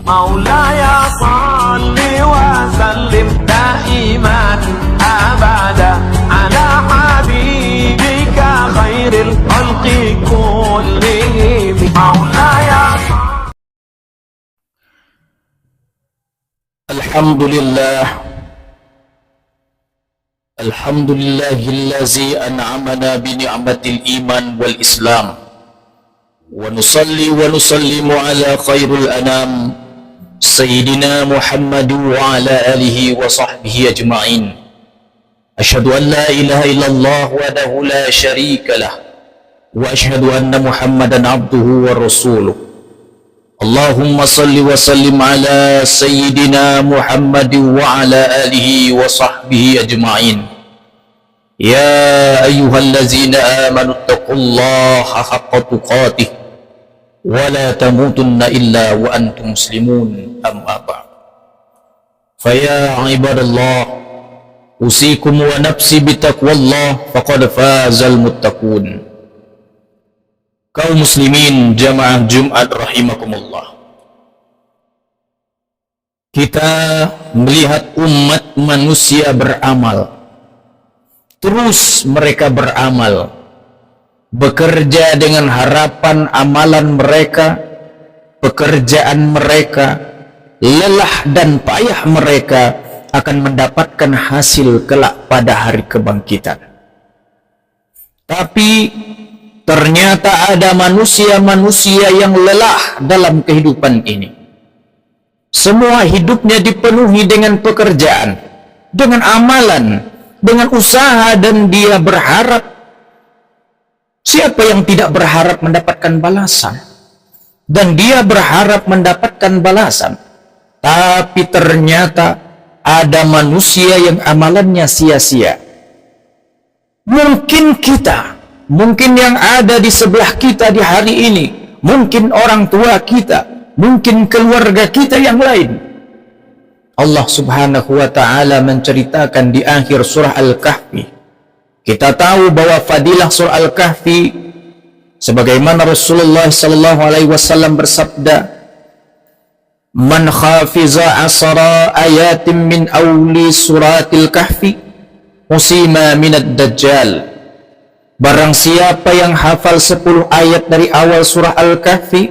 مولاي صل وسلم دائما أبدا على حبيبك خير الخلق كلهم مولاي الحمد لله الذي أنعمنا بنعمة الإيمان والإسلام ونصلي ونسلم على خير الأنام سيدنا محمد وعلى آله وصحبه أجمعين. أشهد أن لا إله إلا الله وحده لا شريك له وأشهد أن محمدا عبده ورسوله. اللهم صل وسلم على سيدنا محمد وعلى آله وصحبه أجمعين. يا أيها الذين آمنوا اتقوا الله حق تقاته ولا تموتن إلا وأنتم مسلمون. أما بعد فيا عباد الله أوصيكم ونفسي بتقوى الله فقد فاز المتقون. Kaum muslimin jamaah Jumat rahimakumullah. Kita melihat umat manusia beramal. Terus mereka beramal. Bekerja dengan harapan amalan mereka, pekerjaan mereka, lelah dan payah mereka akan mendapatkan hasil kelak pada hari kebangkitan. Tapi ternyata ada manusia-manusia yang lelah dalam kehidupan ini. Semua hidupnya dipenuhi dengan pekerjaan, dengan amalan, dengan usaha, dan dia berharap. Siapa yang tidak berharap mendapatkan balasan? Dan dia berharap mendapatkan balasan. Tapi ternyata ada manusia yang amalannya sia-sia. Mungkin kita, mungkin yang ada di sebelah kita di hari ini, mungkin orang tua kita, mungkin keluarga kita yang lain. Allah subhanahu wa ta'ala menceritakan di akhir surah Al-Kahfi. Kita tahu bahwa fadilah surah Al-Kahfi, sebagaimana Rasulullah sallallahu alaihi wasallam bersabda, "Man khafiza asara ayatin min awli suratil kahfi, usima minad dajjal." Barang siapa yang hafal 10 ayat dari awal surah Al-Kahfi,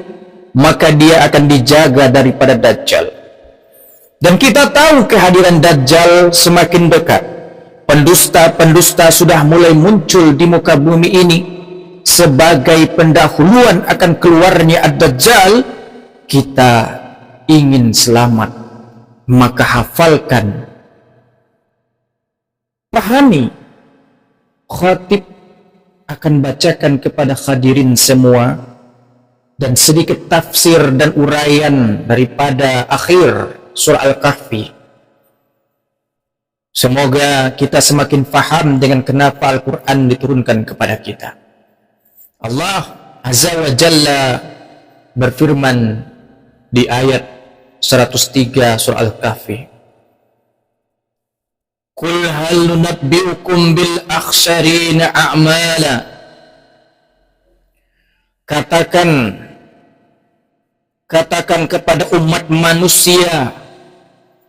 maka dia akan dijaga daripada Dajjal. Dan kita tahu kehadiran Dajjal semakin dekat. Pendusta-pendusta sudah mulai muncul di muka bumi ini. Sebagai pendahuluan akan keluarnya Ad-Dajjal, kita ingin selamat, maka hafalkan, pahami. Khatib akan bacakan kepada hadirin semua dan sedikit tafsir dan uraian daripada akhir surah Al-Kahfi. Semoga kita semakin faham dengan kenapa Al-Quran diturunkan kepada kita. Allah Azza wa Jalla berfirman di ayat 103 surah Al-Kahfi, Qul hal nunabbi'ukum bil akhsarina a'mala. Katakan kepada umat manusia,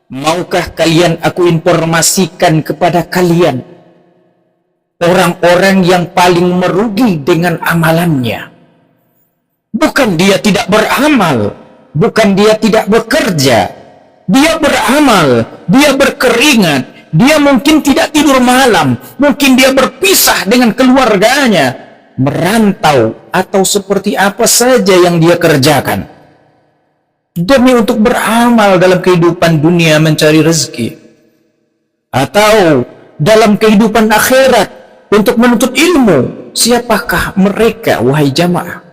maukah kalian aku informasikan kepada kalian orang-orang yang paling merugi dengan amalannya? Bukan dia tidak beramal, bukan dia tidak bekerja, dia beramal, dia berkeringat, dia mungkin tidak tidur malam, mungkin dia berpisah dengan keluarganya, merantau, atau seperti apa saja yang dia kerjakan demi untuk beramal dalam kehidupan dunia mencari rezeki, atau dalam kehidupan akhirat untuk menuntut ilmu. Siapakah mereka, wahai jamaah?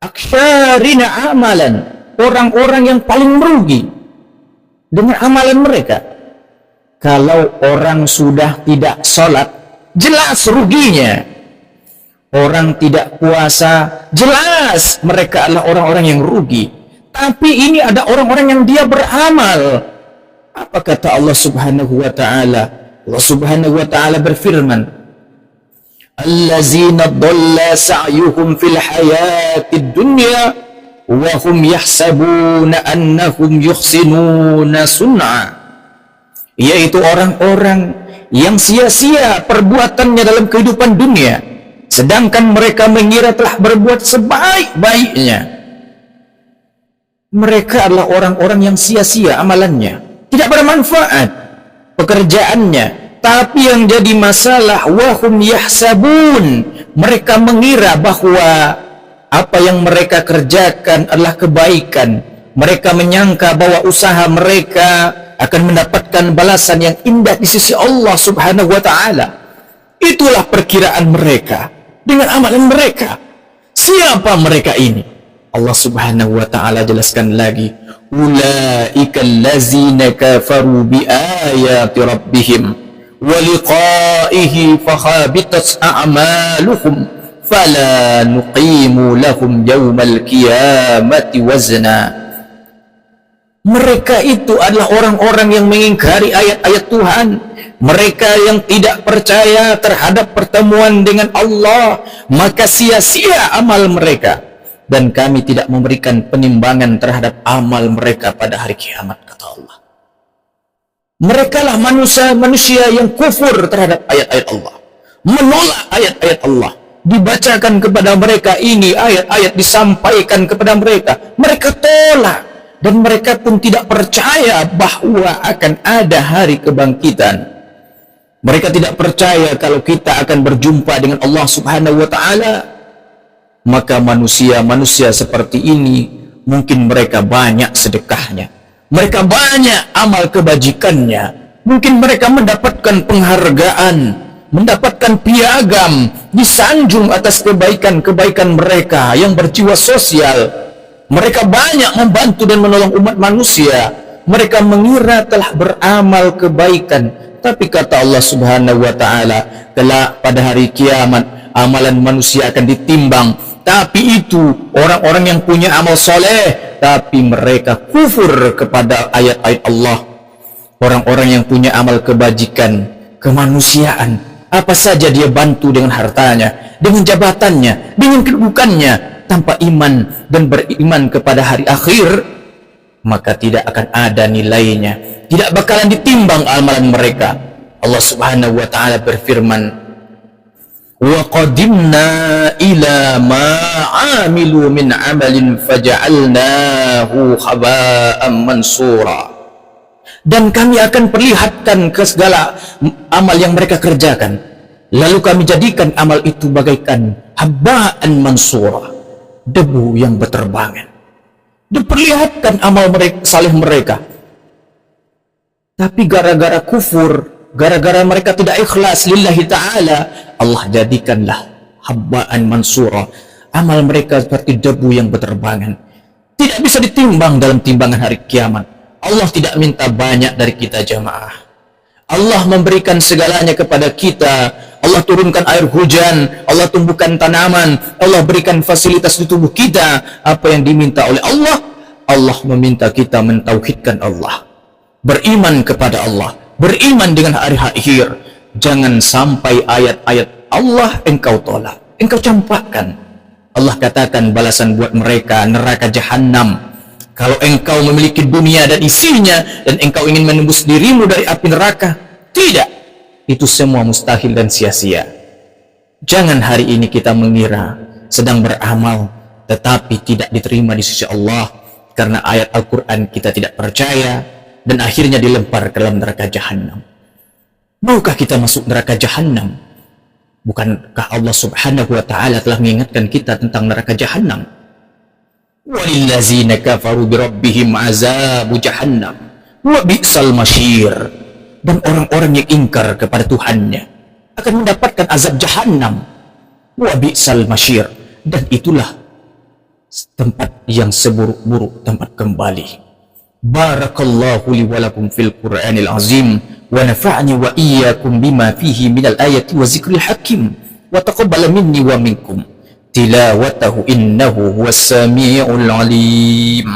Aksyarina amalan, orang-orang yang paling merugi dengan amalan mereka. Kalau orang sudah tidak sholat, jelas ruginya. Orang tidak puasa, jelas mereka adalah orang-orang yang rugi. Tapi ini ada orang-orang yang dia beramal. Apa kata Allah subhanahu wa ta'ala? Allah subhanahu wa ta'ala berfirman, allazina dhalla sa'yuhum fil hayatid dunya wa hum yahsabuna annahum yuhsinuna sun'a, yaitu orang-orang yang sia-sia perbuatannya dalam kehidupan dunia, sedangkan mereka mengira telah berbuat sebaik-baiknya. Mereka adalah orang-orang yang sia-sia amalannya, tidak bermanfaat pekerjaannya. Tapi yang jadi masalah, wahum yahsabun, mereka mengira bahwa apa yang mereka kerjakan adalah kebaikan. Mereka menyangka bahwa usaha mereka akan mendapatkan balasan yang indah di sisi Allah Subhanahu wa ta'ala. Itulah perkiraan mereka dengan amalan mereka. Siapa mereka ini? Allah Subhanahu wa ta'ala jelaskan lagi, ulaika allazina kafaru bi ayati rabbihim wa liqa'ihi fahabitat a'maluhum fala nuqimu lahum yawmal qiyamati wazna. Mereka itu adalah orang-orang yang mengingkari ayat-ayat Tuhan. Mereka yang tidak percaya terhadap pertemuan dengan Allah, maka sia-sia amal mereka, dan kami tidak memberikan penimbangan terhadap amal mereka pada hari kiamat, kata Allah. Mereka lah manusia yang kufur terhadap ayat-ayat Allah, menolak ayat-ayat Allah. Dibacakan kepada mereka ini ayat-ayat, disampaikan kepada mereka, mereka tolak. Dan mereka pun tidak percaya bahwa akan ada hari kebangkitan. Mereka tidak percaya kalau kita akan berjumpa dengan Allah Subhanahu wa ta'ala. Maka manusia-manusia seperti ini, mungkin mereka banyak sedekahnya, mereka banyak amal kebajikannya, mungkin mereka mendapatkan penghargaan, mendapatkan piagam, disanjung atas kebaikan-kebaikan mereka yang berjiwa sosial. Mereka banyak membantu dan menolong umat manusia. Mereka mengira telah beramal kebaikan, tapi kata Allah Subhanahu wa ta'ala, kelak pada hari kiamat amalan manusia akan ditimbang. Tapi itu orang-orang yang punya amal soleh, tapi mereka kufur kepada ayat-ayat Allah. Orang-orang yang punya amal kebajikan, kemanusiaan, apa saja dia bantu dengan hartanya, dengan jabatannya, dengan kedudukannya, tanpa iman dan beriman kepada hari akhir, maka tidak akan ada nilainya, tidak bakalan ditimbang amalan mereka. Allah Subhanahu wa ta'ala berfirman, wa qadimna ila ma amilu min amalin faja'alnahu khaba'an mansura. Dan kami akan perlihatkan ke segala amal yang mereka kerjakan, lalu kami jadikan amal itu bagaikan haba'an mansura, debu yang berterbangan. Diperlihatkan amal mereka, saleh mereka, tapi gara-gara kufur, gara-gara mereka tidak ikhlas lillahi ta'ala, Allah jadikanlah habba'an mansura, amal mereka seperti debu yang berterbangan, tidak bisa ditimbang dalam timbangan hari kiamat. Allah tidak minta banyak dari kita jamaah. Allah memberikan segalanya kepada kita. Allah turunkan air hujan, Allah tumbuhkan tanaman, Allah berikan fasilitas di tubuh kita. Apa yang diminta oleh Allah? Allah meminta kita mentauhidkan Allah, beriman kepada Allah, beriman dengan hari akhir. Jangan sampai ayat-ayat Allah engkau tolak, engkau campakkan. Allah katakan balasan buat mereka neraka jahanam. Kalau engkau memiliki dunia dan isinya, dan engkau ingin menembus dirimu dari api neraka, tidak, itu semua mustahil dan sia-sia. Jangan hari ini kita mengira sedang beramal, tetapi tidak diterima di sisi Allah, karena ayat Al-Quran kita tidak percaya, dan akhirnya dilempar ke dalam neraka jahanam. Maukah kita masuk neraka jahanam? Bukankah Allah Subhanahu wa ta'ala telah mengingatkan kita tentang neraka jahanam? Walillazina kafaru birabbihim azabu jahannam wa bi'sal masyir. Dan orang-orang yang ingkar kepada Tuhannya akan mendapatkan azab jahannam, wa bi'sal masyir, dan itulah tempat yang seburuk-buruk tempat kembali. Barakallahu li wa lakum fil Qur'anil azim, wa nafa'ni wa iyyakum bima fihi minal ayati wa zikril hakim, wa taqabbala minni wa minkum tilawatahu innahu huwas sami'ul alim.